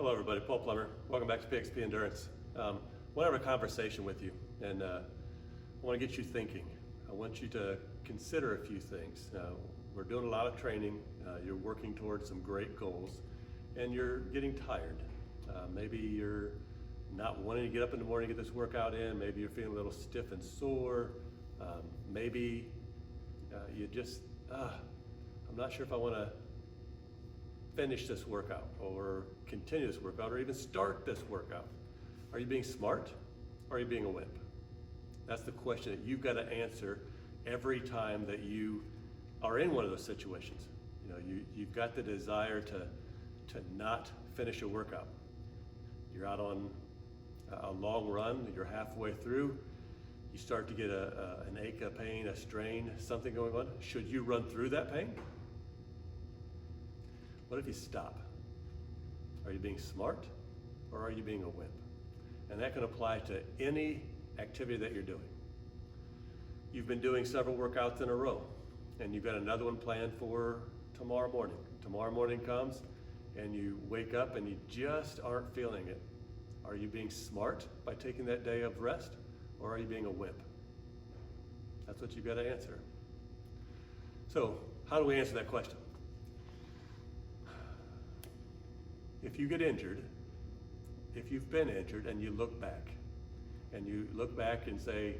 Hello everybody, Paul Plummer. Welcome back to PXP Endurance. I want to have a conversation with you, and I want to get you thinking. I want you to consider a few things. We're doing a lot of training, you're working towards some great goals, and you're getting tired. Maybe you're not wanting to get up in the morning to get this workout in, maybe you're feeling a little stiff and sore, maybe you just, I'm not sure if I want to finish this workout or continue this workout or even start this workout. Are you being smart or are you being a wimp? That's the question that you've got to answer every time that you are in one of those situations. You know, you've got the desire to not finish a workout. You're out on a long run, you're halfway through, you start to get an ache, a pain, a strain, something going on. Should you run through that pain? What if you stop? Are you being smart or are you being a wimp? And that can apply to any activity that you're doing. You've been doing several workouts in a row and you've got another one planned for tomorrow morning. Tomorrow morning comes and you wake up and you just aren't feeling it. Are you being smart by taking that day of rest or are you being a wimp? That's what you've got to answer. So how do we answer that question? If you get injured, if you've been injured and you look back and say,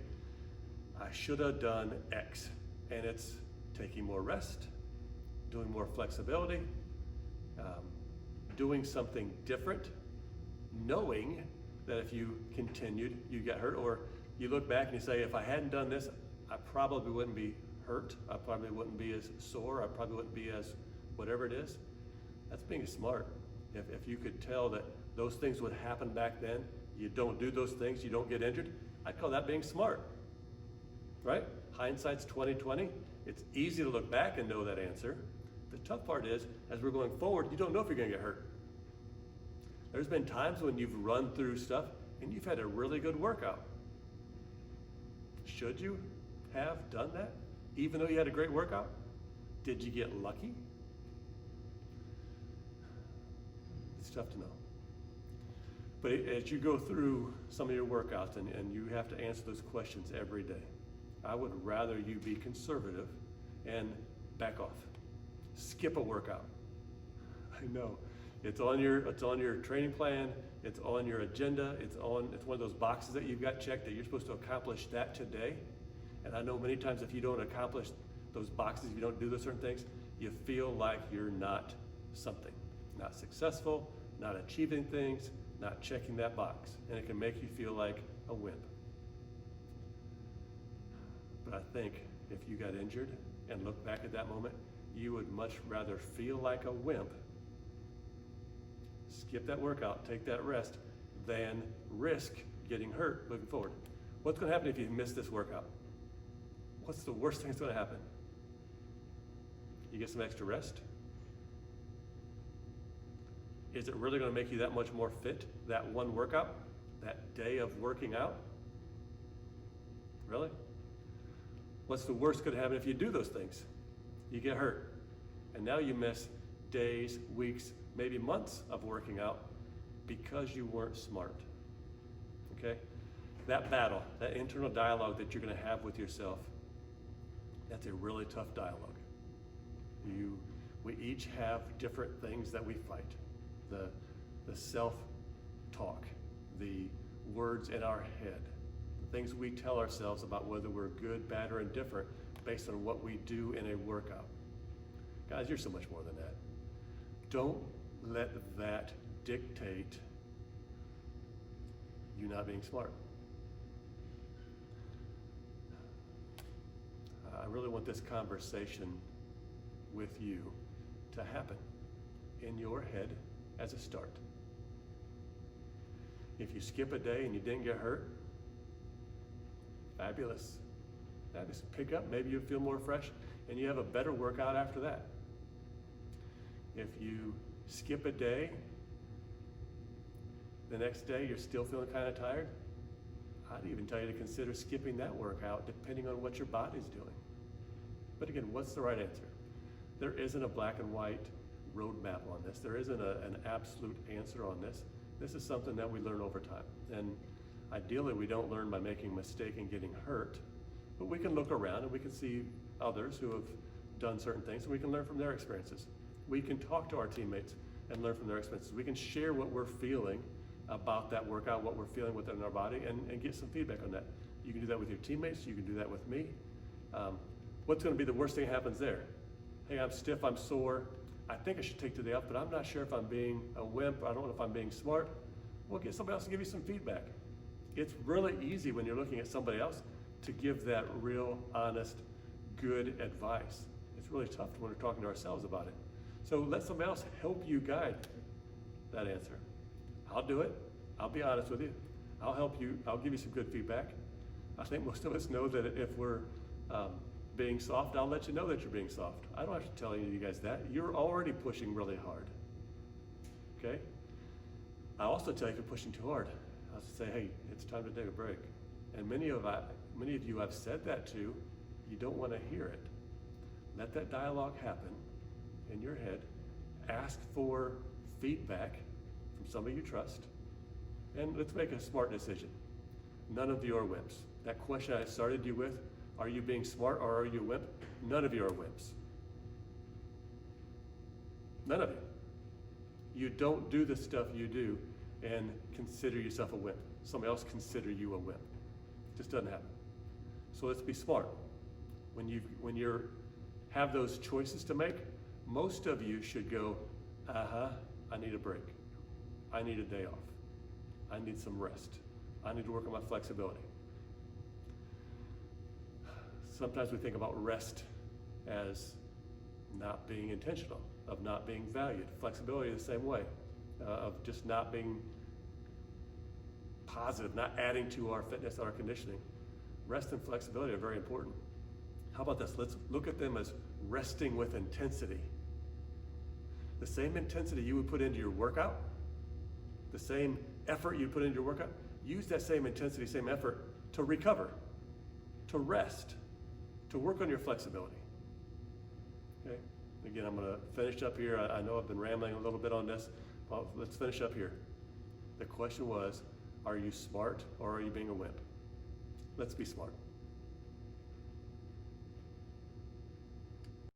I should have done X, and it's taking more rest, doing more flexibility, doing something different, knowing that if you continued, you get hurt, or you look back and you say, if I hadn't done this, I probably wouldn't be hurt, I probably wouldn't be as sore, I probably wouldn't be as whatever it is. That's being smart. If you could tell that those things would happen back then, you don't do those things, you don't get injured, I'd call that being smart, right? Hindsight's 20/20. It's easy to look back and know that answer. The tough part is, as we're going forward, you don't know if you're gonna get hurt. There's been times when you've run through stuff and you've had a really good workout. Should you have done that, even though you had a great workout? Did you get lucky? It's tough to know. But as you go through some of your workouts and you have to answer those questions every day, I would rather you be conservative and back off. Skip a workout. I know. It's on your training plan, it's on your agenda, it's one of those boxes that you've got checked that you're supposed to accomplish that today. And I know many times if you don't accomplish those boxes, if you don't do those certain things, you feel like you're not something. Not successful, not achieving things, not checking that box. And it can make you feel like a wimp. But I think if you got injured and look back at that moment, you would much rather feel like a wimp, skip that workout, take that rest, than risk getting hurt moving forward. What's gonna happen if you miss this workout? What's the worst thing that's gonna happen? You get some extra rest? Is it really going to make you that much more fit, that one workout, that day of working out? Really? What's the worst could happen if you do those things? You get hurt. And now you miss days, weeks, maybe months of working out because you weren't smart. Okay? That battle, that internal dialogue that you're going to have with yourself, that's a really tough dialogue. We each have different things that we fight. The self-talk, the words in our head, the things we tell ourselves about whether we're good, bad, or indifferent based on what we do in a workout. Guys, you're so much more than that. Don't let that dictate you not being smart. I really want this conversation with you to happen in your head as a start. If you skip a day and you didn't get hurt, fabulous. Fabulous. Pick up, maybe you feel more fresh and you have a better workout after that. If you skip a day, the next day you're still feeling kind of tired, I'd even tell you to consider skipping that workout depending on what your body's doing. But again, what's the right answer? There isn't a black and white, roadmap on this. There isn't an absolute answer on this. This is something that we learn over time. And ideally, we don't learn by making a mistake and getting hurt, but we can look around and we can see others who have done certain things, and we can learn from their experiences. We can talk to our teammates and learn from their experiences. We can share what we're feeling about that workout, what we're feeling within our body, and get some feedback on that. You can do that with your teammates, you can do that with me. What's gonna be the worst thing that happens there? Hey, I'm stiff, I'm sore, I think I should take today off, but I'm not sure if I'm being a wimp, I don't know if I'm being smart. Well, get somebody else to give you some feedback. It's really easy when you're looking at somebody else to give that real, honest, good advice. It's really tough when we're talking to ourselves about it. So let somebody else help you guide that answer. I'll do it. I'll be honest with you. I'll help you. I'll give you some good feedback. I think most of us know that if we're being soft, I'll let you know that you're being soft. I don't have to tell you guys that. You're already pushing really hard. Okay? I also tell you if you're pushing too hard. I'll say, hey, it's time to take a break. And many of you I've said that to, you don't want to hear it. Let that dialogue happen in your head. Ask for feedback from somebody you trust. And let's make a smart decision. None of you are wimps. That question I started you with, are you being smart or are you a wimp? None of you are wimps. None of you. You don't do the stuff you do and consider yourself a wimp. Somebody else consider you a wimp. It just doesn't happen. So let's be smart. When you have those choices to make, most of you should go, I need a break. I need a day off. I need some rest. I need to work on my flexibility. Sometimes we think about rest as not being intentional, of not being valued. Flexibility the same way, of just not being positive, not adding to our fitness, our conditioning. Rest and flexibility are very important. How about this? Let's look at them as resting with intensity. The same intensity you would put into your workout, the same effort you put into your workout, use that same intensity, same effort to recover, to rest, to work on your flexibility. Okay? Again, I'm gonna finish up here. I know I've been rambling a little bit on this. Well, let's finish up here. The question was, are you smart or are you being a wimp? Let's be smart.